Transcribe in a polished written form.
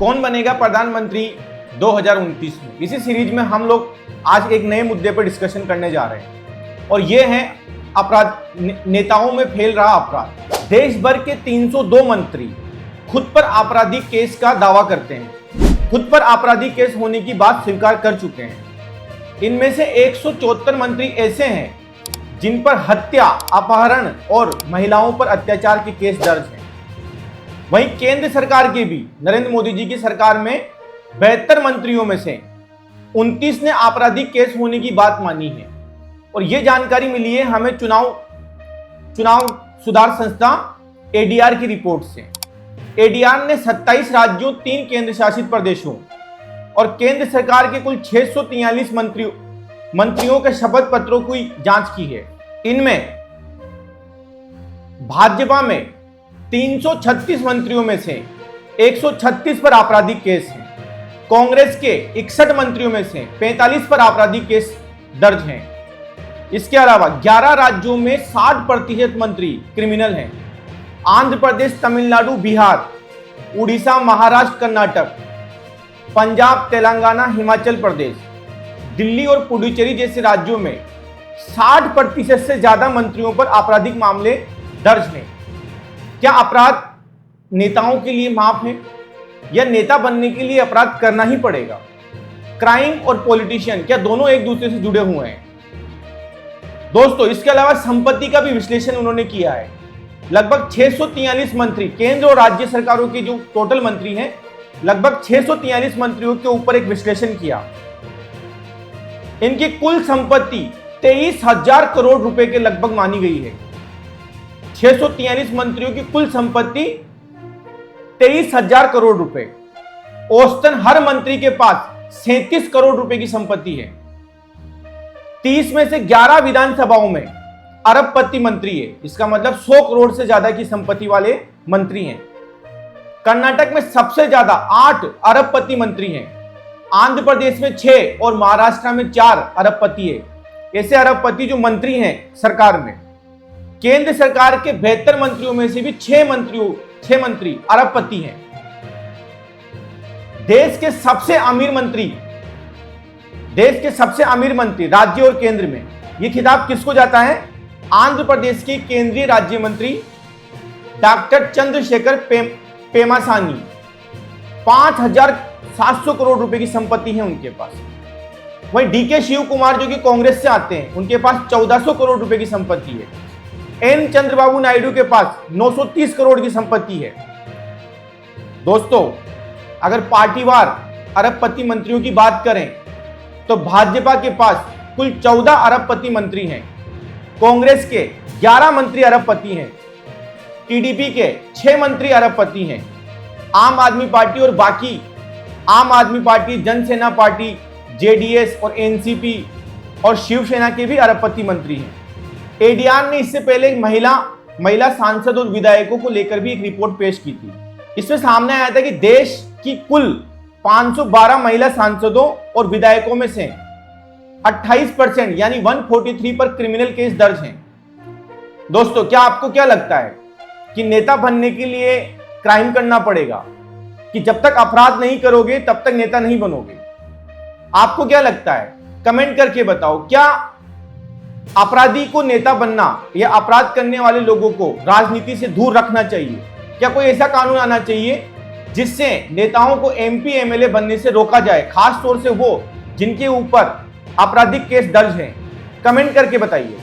कौन बनेगा प्रधानमंत्री 2029 में। इसी सीरीज में हम लोग आज एक नए मुद्दे पर डिस्कशन करने जा रहे हैं और ये है अपराध, नेताओं में फैल रहा अपराध। देश भर के 302 मंत्री खुद पर आपराधिक केस का दावा करते हैं, खुद पर आपराधिक केस होने की बात स्वीकार कर चुके हैं। इनमें से 174 मंत्री ऐसे हैं जिन पर हत्या, अपहरण और महिलाओं पर अत्याचार के केस दर्ज हैं। वहीं केंद्र सरकार के भी, नरेंद्र मोदी जी की सरकार में 72 मंत्रियों में से 29 ने आपराधिक केस होने की बात मानी है। और यह जानकारी मिली है हमें चुनाव सुधार संस्था एडीआर की रिपोर्ट से। एडीआर ने 27 राज्यों, 3 केंद्र शासित प्रदेशों और केंद्र सरकार के कुल 643 मंत्रियों के शपथ पत्रों की जांच की है। इनमें भाजपा में 336 मंत्रियों में से 136 पर आपराधिक केस हैं। कांग्रेस के 61 मंत्रियों में से 45 पर आपराधिक केस दर्ज हैं। इसके अलावा 11 राज्यों में 60% मंत्री क्रिमिनल हैं। आंध्र प्रदेश, तमिलनाडु, बिहार, उड़ीसा, महाराष्ट्र, कर्नाटक, पंजाब, तेलंगाना, हिमाचल प्रदेश, दिल्ली और पुडुचेरी जैसे राज्यों में 60% से ज्यादा मंत्रियों पर आपराधिक मामले दर्ज हैं। क्या अपराध नेताओं के लिए माफ है या नेता बनने के लिए अपराध करना ही पड़ेगा? क्राइम और पॉलिटिशियन क्या दोनों एक दूसरे से जुड़े हुए हैं? दोस्तों, इसके अलावा संपत्ति का भी विश्लेषण उन्होंने किया है। लगभग 643 मंत्री, केंद्र और राज्य सरकारों के जो टोटल मंत्री हैं, लगभग 643 मंत्रियों के ऊपर एक विश्लेषण किया। इनकी कुल संपत्ति 23,000 करोड़ रुपए के लगभग मानी गई है। 643 मंत्रियों की कुल संपत्ति 23,000 करोड़ रुपए। औसतन हर मंत्री के पास 37 करोड़ रुपए की संपत्ति है। 30 में से 11 विधानसभाओं में अरबपति मंत्री है। इसका मतलब 100 करोड़ से ज्यादा की संपत्ति वाले मंत्री हैं। कर्नाटक में सबसे ज्यादा 8 अरबपति मंत्री हैं। आंध्र प्रदेश में 6 और महाराष्ट्र में 4 अरबपति है। ऐसे अरबपति जो मंत्री हैं सरकार में। केंद्र सरकार के 72 मंत्रियों में से भी 6 मंत्री अरबपति हैं। देश के सबसे अमीर मंत्री राज्य और केंद्र में यह खिताब किसको जाता है? आंध्र प्रदेश के केंद्रीय राज्य मंत्री डॉक्टर चंद्रशेखर पेमासानी। 5,700 करोड़ रुपए की संपत्ति है उनके पास। वहीं डीके शिव कुमार जो कि कांग्रेस से आते हैं, उनके पास 1400 करोड़ रुपए की संपत्ति है। एन चंद्रबाबू नायडू के पास 930 करोड़ की संपत्ति है। दोस्तों, अगर पार्टीवार अरबपति मंत्रियों की बात करें तो भाजपा के पास कुल 14 अरबपति मंत्री हैं। कांग्रेस के 11 मंत्री अरबपति हैं। टीडीपी के 6 मंत्री अरबपति हैं। आम आदमी पार्टी और बाकी आम आदमी पार्टी, जनसेना पार्टी, जेडीएस और एनसीपी और शिवसेना के भी अरबपति मंत्री हैं। एडीआर ने इससे पहले एक महिला सांसद और विधायकों को लेकर भी एक रिपोर्ट पेश की थी। इसमें सामने आया था कि देश की कुल 512 महिला सांसदों और विधायकों में से 28% यानी 143 पर क्रिमिनल केस दर्ज हैं। दोस्तों, आपको क्या लगता है कि नेता बनने के लिए क्राइम करना पड़ेगा कि जब तक अपराध नहीं करोगे तब तक नेता नहीं बनोगे? आपको क्या लगता है? कमेंट करके बताओ। क्या अपराधी को नेता बनना या अपराध करने वाले लोगों को राजनीति से दूर रखना चाहिए? क्या कोई ऐसा कानून आना चाहिए जिससे नेताओं को एमपी एमएलए बनने से रोका जाए, खास तौर से वो जिनके ऊपर आपराधिक केस दर्ज हैं? कमेंट करके बताइए।